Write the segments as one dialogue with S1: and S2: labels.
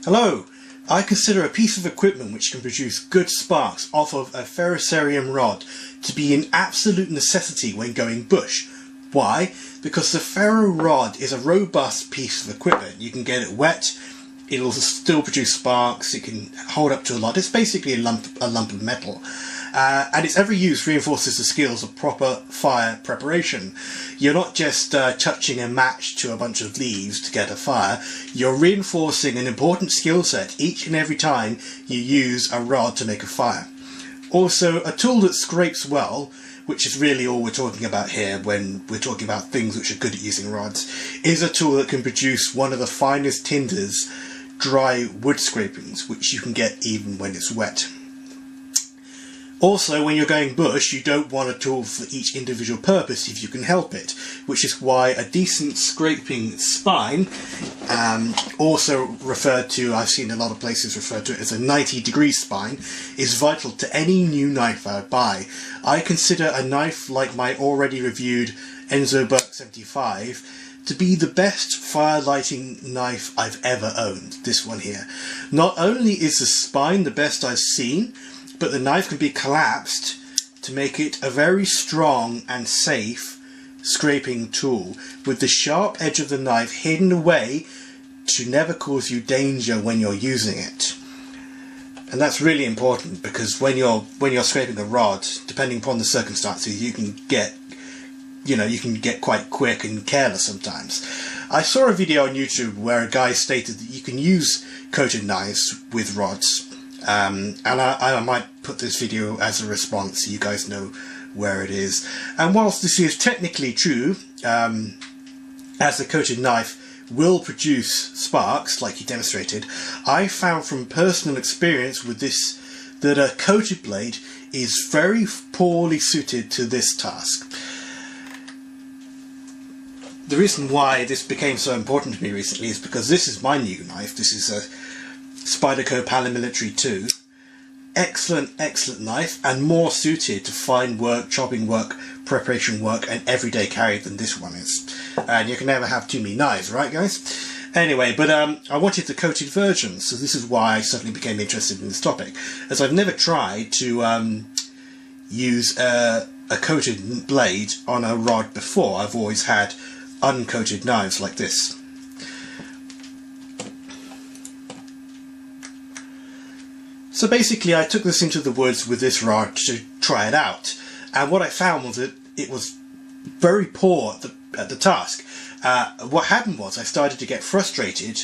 S1: Hello! I consider a piece of equipment which can produce good sparks off of a ferrocerium rod to be an absolute necessity when going bush. Why? Because the ferro rod is a robust piece of equipment. You can get it wet, it'll still produce sparks, it can hold up to a lot. It's basically a lump of metal. And its every use reinforces the skills of proper fire preparation. You're not just touching a match to a bunch of leaves to get a fire, you're reinforcing an important skill set each and every time you use a rod to make a fire. Also, a tool that scrapes well, which is really all we're talking about here when we're talking about things which are good at using rods, is a tool that can produce one of the finest tinders, dry wood scrapings, which you can get even when it's wet. Also, when you're going bush, you don't want a tool for each individual purpose if you can help it, which is why a decent scraping spine, also referred to, I've seen a lot of places refer to it as a 90-degree spine, is vital to any new knife I buy. I consider a knife like my already reviewed Enzo Burke 75 to be the best fire lighting knife I've ever owned, this one here. Not only is the spine the best I've seen, but the knife can be collapsed to make it a very strong and safe scraping tool, with the sharp edge of the knife hidden away to never cause you danger when you're using it. And that's really important, because when you're scraping a rod, depending upon the circumstances, you can get quite quick and careless sometimes. I saw a video on YouTube where a guy stated that you can use coated knives with rods. And I might put this video as a response so you guys know where it is. And whilst this is technically true, as a coated knife will produce sparks like he demonstrated, I found from personal experience with this that a coated blade is very poorly suited to this task. The reason why this became so important to me recently is because this is my new knife. This is a Spyderco Paramilitary 2. Excellent knife, and more suited to fine work, chopping work, preparation work and everyday carry than this one is. And you can never have too many knives, right guys? Anyway, but I wanted the coated version, so this is why I suddenly became interested in this topic, as I've never tried to use a coated blade on a rod before. I've always had uncoated knives like this. So basically I took this into the woods with this rod to try it out, and what I found was that it was very poor at the task. What happened was I started to get frustrated,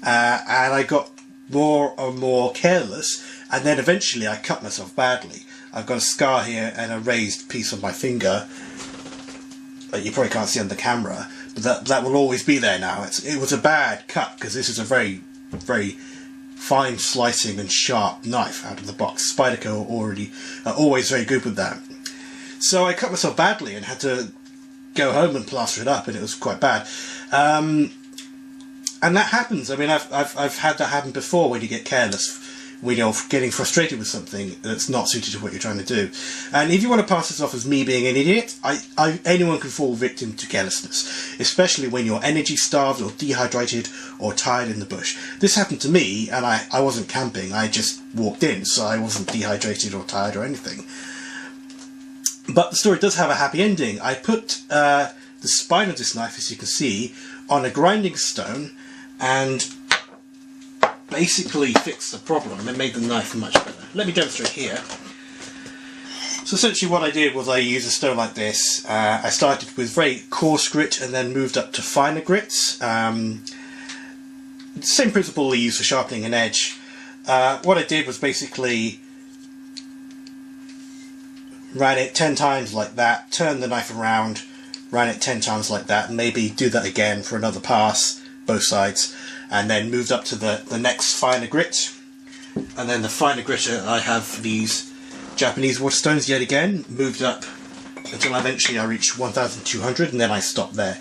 S1: and I got more and more careless, and then eventually I cut myself badly. I've got a scar here and a raised piece on my finger that you probably can't see on the camera, but that will always be there now. It was a bad cut, because this is a very fine slicing and sharp knife out of the box. Spyderco are always very good with that. So I cut myself badly and had to go home and plaster it up, and it was quite bad. And that happens. I mean, I've had that happen before when you get careless, when you're getting frustrated with something that's not suited to what you're trying to do. And if you want to pass this off as me being an idiot, anyone can fall victim to carelessness, especially when you're energy starved or dehydrated or tired in the bush. This happened to me, and I wasn't camping, I just walked in, so I wasn't dehydrated or tired or anything. But the story does have a happy ending. I put the spine of this knife, as you can see, on a grinding stone, and basically fixed the problem. It made the knife much better. Let me demonstrate here. So essentially what I did was I used a stone like this. I started with very coarse grit and then moved up to finer grits. Same principle we use for sharpening an edge. What I did was basically ran it 10 times like that, turned the knife around, ran it 10 times like that, and maybe do that again for another pass, both sides, and then moved up to the next finer grit. And then the finer grit, I have these Japanese waterstones yet again, moved up until eventually I reached 1200, and then I stopped there,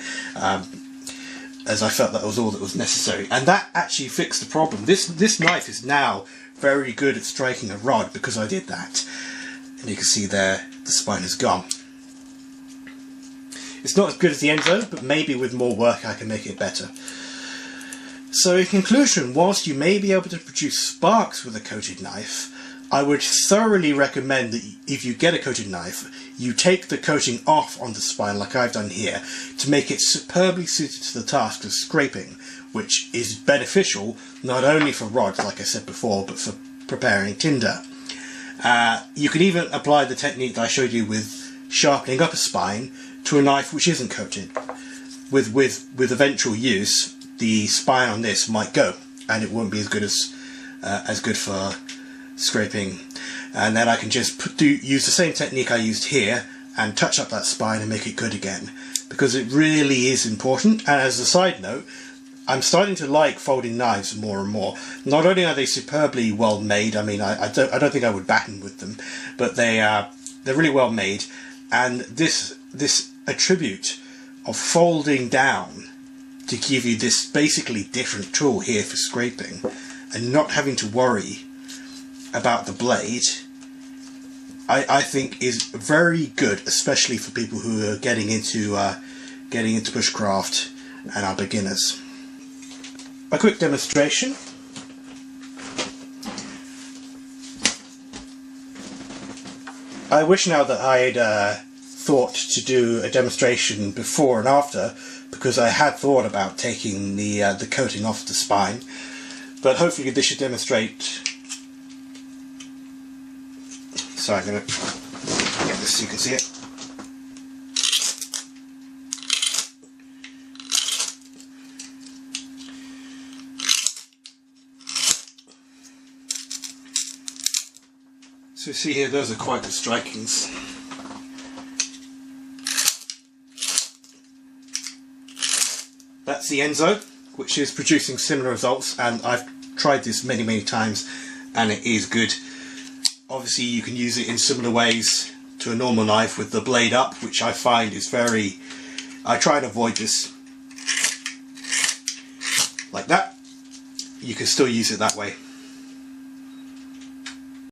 S1: as I felt that was all that was necessary. And that actually fixed the problem. This knife is now very good at striking a rod because I did that. And you can see there, the spine is gone. It's not as good as the Enzo, but maybe with more work I can make it better. So in conclusion, whilst you may be able to produce sparks with a coated knife, I would thoroughly recommend that if you get a coated knife, you take the coating off on the spine like I've done here to make it superbly suited to the task of scraping, which is beneficial not only for rods, like I said before, but for preparing tinder. You can even apply the technique that I showed you with sharpening up a spine to a knife which isn't coated. With eventual use, the spine on this might go, and it won't be as good for scraping. And then I can just use the same technique I used here and touch up that spine and make it good again, because it really is important. And as a side note, I'm starting to like folding knives more and more. Not only are they superbly well made, I mean, I don't think I would batten with them, but they're really well made. And this attribute of folding down to give you this basically different tool here for scraping, and not having to worry about the blade, I think is very good, especially for people who are getting into bushcraft and are beginners. A quick demonstration. I wish now that I'd thought to do a demonstration before and after, because I had thought about taking the coating off the spine, but hopefully this should demonstrate. So I'm going to get this so you can see it. So you see here, those are quite the strikings. That's the Enzo, which is producing similar results, and I've tried this many times and it is good. Obviously you can use it in similar ways to a normal knife with the blade up, which I find is I try and avoid this. Like that. You can still use it that way.